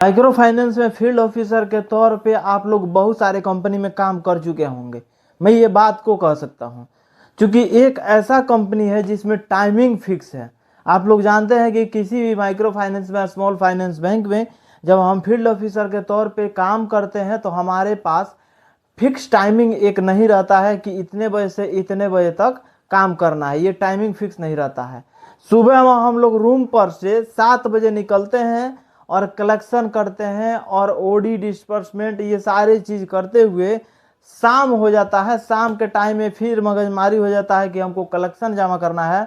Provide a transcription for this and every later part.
Micro finance में field officer के तौर पे आप लोग बहुत सारे कंपनी में काम कर चुके होंगे। मैं ये बात को कह सकता हूँ क्योंकि एक ऐसा कंपनी है जिसमें टाइमिंग फिक्स है। आप लोग जानते हैं कि किसी भी माइक्रो फाइनेंस में, स्मॉल फाइनेंस बैंक में जब हम फील्ड ऑफिसर के तौर पे काम करते हैं तो हमारे पास फिक्स टाइमिंग एक नहीं रहता है कि इतने बजे से इतने बजे तक काम करना है। ये टाइमिंग फिक्स नहीं रहता है। सुबह हम लोग रूम पर से 7 बजे निकलते हैं और कलेक्शन करते हैं और ओडी डिस्पर्समेंट ये सारी चीज़ करते हुए शाम हो जाता है। शाम के टाइम में फिर मगजमारी हो जाता है कि हमको कलेक्शन जमा करना है।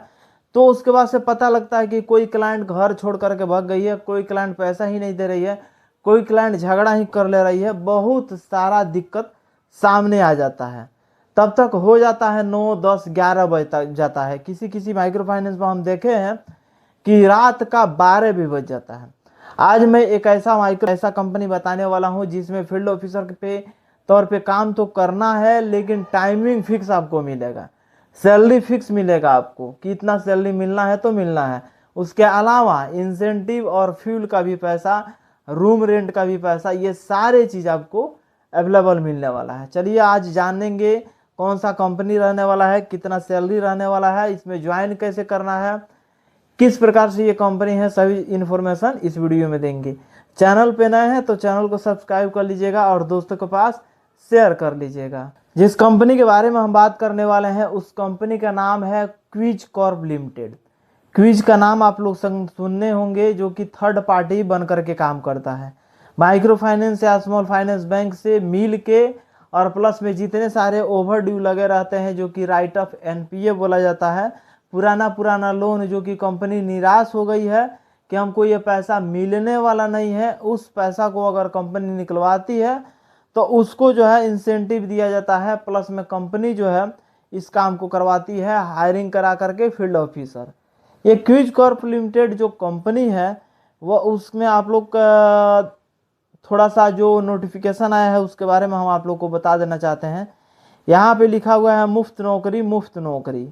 तो उसके बाद से पता लगता है कि कोई क्लाइंट घर छोड़ करके भाग गई है, कोई क्लाइंट पैसा ही नहीं दे रही है, कोई क्लाइंट झगड़ा ही कर ले रही है। बहुत सारा दिक्कत सामने आ जाता है। तब तक हो जाता है 9, 10, 11 बजे तक जाता है। किसी किसी माइक्रो फाइनेंस में हम देखे हैं कि रात का 12 भी बज जाता है। आज मैं एक ऐसा कंपनी बताने वाला हूं जिसमें फील्ड ऑफिसर पे तौर पे काम तो करना है लेकिन टाइमिंग फिक्स आपको मिलेगा, सैलरी फिक्स मिलेगा। आपको कितना सैलरी मिलना है तो मिलना है। उसके अलावा इंसेंटिव और फ्यूल का भी पैसा, रूम रेंट का भी पैसा, ये सारे चीज़ आपको अवेलेबल मिलने वाला है। चलिए आज जानेंगे कौन सा कंपनी रहने वाला है, कितना सैलरी रहने वाला है, इसमें ज्वाइन कैसे करना है, किस प्रकार से ये कंपनी है, सभी इन्फॉर्मेशन इस वीडियो में देंगे। चैनल पे नए हैं तो चैनल को सब्सक्राइब कर लीजिएगा और दोस्तों के पास शेयर कर लीजिएगा। जिस कंपनी के बारे में हम बात करने वाले हैं उस कंपनी का नाम है क्विज कॉर्प लिमिटेड। क्विज का नाम आप लोग सुनने होंगे, जो कि थर्ड पार्टी बन करके काम करता है। माइक्रो फाइनेंस या स्मॉल फाइनेंस बैंक से मिल के और प्लस में जितने सारे ओवर ड्यू लगे रहते हैं, जो कि राइट ऑफ एनपीए बोला जाता है, पुराना लोन जो कि कंपनी निराश हो गई है कि हमको ये पैसा मिलने वाला नहीं है, उस पैसा को अगर कंपनी निकलवाती है तो उसको जो है इंसेंटिव दिया जाता है। प्लस में कंपनी जो है इस काम को करवाती है हायरिंग करा करके फील्ड ऑफिसर। ये क्विज कॉर्प लिमिटेड जो कंपनी है वो उसमें आप लोग का थोड़ा सा जो नोटिफिकेशन आया है उसके बारे में हम आप लोग को बता देना चाहते हैं। यहाँ पे लिखा हुआ है मुफ्त नौकरी, मुफ्त नौकरी।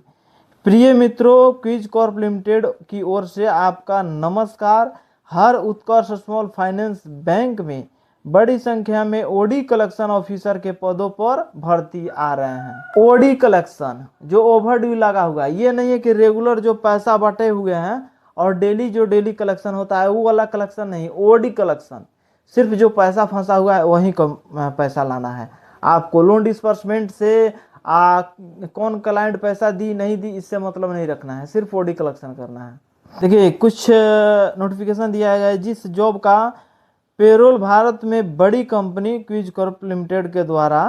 प्रिय मित्रों, क्विज कॉर्प लिमिटेड की ओर से आपका नमस्कार। हर उत्कर्ष स्मॉल फाइनेंस बैंक में बड़ी संख्या में ओडी कलेक्शन ऑफिसर के पदों पर भर्ती आ रहे हैं। ओडी कलेक्शन जो ओवर ड्यू लगा हुआ है, ये नहीं है कि रेगुलर जो पैसा बटे हुए हैं और डेली कलेक्शन होता है वो वाला कलेक्शन नहीं। ओडी कलेक्शन सिर्फ जो पैसा फंसा हुआ है वहीं का पैसा लाना है। आपको लोन डिस्पर्समेंट से कौन क्लाइंट पैसा दी नहीं दी इससे मतलब नहीं रखना है, सिर्फ ओडी कलेक्शन करना है। देखिए कुछ नोटिफिकेशन दिया गया है। जिस जॉब का पेरोल भारत में बड़ी कंपनी क्विज कॉर्प लिमिटेड के द्वारा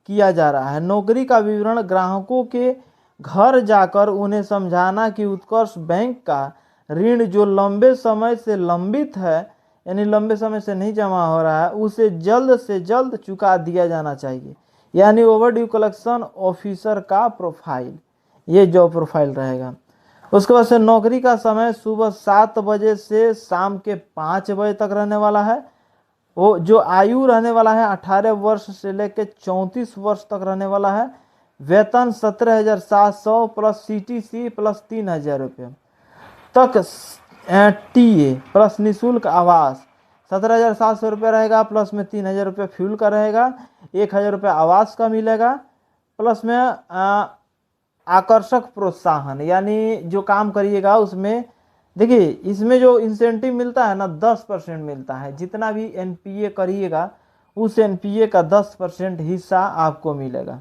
किया जा रहा है। नौकरी का विवरण ग्राहकों के घर जाकर उन्हें समझाना कि उत्कर्ष बैंक का ऋण जो लंबे समय से लंबित है, यानी लंबे समय से नहीं जमा हो रहा है, उसे जल्द से जल्द चुका दिया जाना चाहिए। यानी ओवरड्यू कलेक्शन ऑफिसर का प्रोफाइल, ये जॉब प्रोफाइल रहेगा। उसके बाद से नौकरी का समय सुबह 7 बजे से शाम के 5 बजे तक रहने वाला है। वो जो आयु रहने वाला है 18 वर्ष से लेकर 34 वर्ष तक रहने वाला है। वेतन 17,700 प्लस सीटीसी प्लस 3,000 रुपये तक टीए प्लस निःशुल्क आवास। 17,700 रुपये रहेगा, प्लस में 3,000 रुपये फ्यूल का रहेगा, 1,000 रुपये आवास का मिलेगा। प्लस में आकर्षक प्रोत्साहन, यानी जो काम करिएगा उसमें देखिए इसमें जो इंसेंटिव मिलता है ना 10% मिलता है। जितना भी एनपीए करिएगा उस एनपीए का 10% हिस्सा आपको मिलेगा।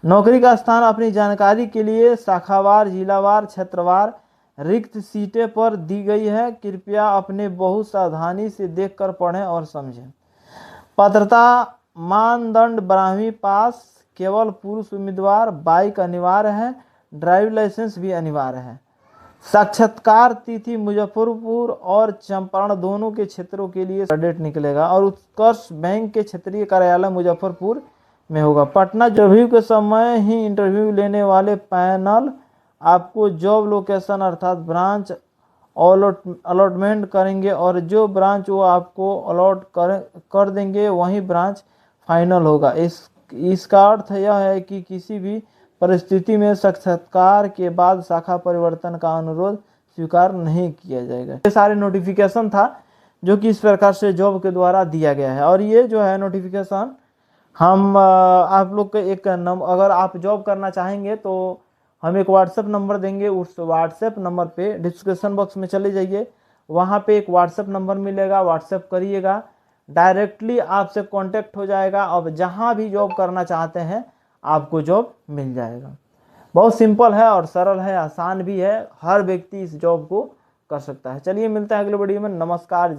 नौकरी का स्थान अपनी जानकारी के लिए शाखावार, जिलावार, क्षेत्रवार रिक्त सीटें पर दी गई है। कृपया अपने बहुत सावधानी से देखकर पढ़ें और समझें। पात्रता मानदंड 12वीं पास, केवल पुरुष उम्मीदवार, बाइक अनिवार्य है, ड्राइविंग लाइसेंस भी अनिवार्य है। साक्षात्कार तिथि मुजफ्फरपुर और चंपारण दोनों के क्षेत्रों के लिए डेट निकलेगा और उत्कर्ष बैंक के क्षेत्रीय कार्यालय मुजफ्फरपुर में होगा। पटना इंटरव्यू के समय ही इंटरव्यू लेने वाले पैनल आपको जॉब लोकेशन अर्थात ब्रांच अलॉटमेंट करेंगे और जो ब्रांच वो आपको अलॉट कर देंगे वही ब्रांच फाइनल होगा। इसका अर्थ यह है कि किसी भी परिस्थिति में साक्षात्कार के बाद शाखा परिवर्तन का अनुरोध स्वीकार नहीं किया जाएगा। ये सारे नोटिफिकेशन था जो कि इस प्रकार से जॉब के द्वारा दिया गया है। और ये जो है नोटिफिकेशन हम आप लोग के एक अगर आप जॉब करना चाहेंगे तो हम एक व्हाट्सएप नंबर देंगे। उस व्हाट्सएप नंबर पे डिस्क्रिप्शन बॉक्स में चले जाइए, वहाँ पे एक व्हाट्सएप नंबर मिलेगा, व्हाट्सएप करिएगा, डायरेक्टली आपसे कांटेक्ट हो जाएगा। अब जहाँ भी जॉब करना चाहते हैं आपको जॉब मिल जाएगा। बहुत सिंपल है और सरल है, आसान भी है, हर व्यक्ति इस जॉब को कर सकता है। चलिए मिलते हैं अगले वीडियो में। नमस्कार।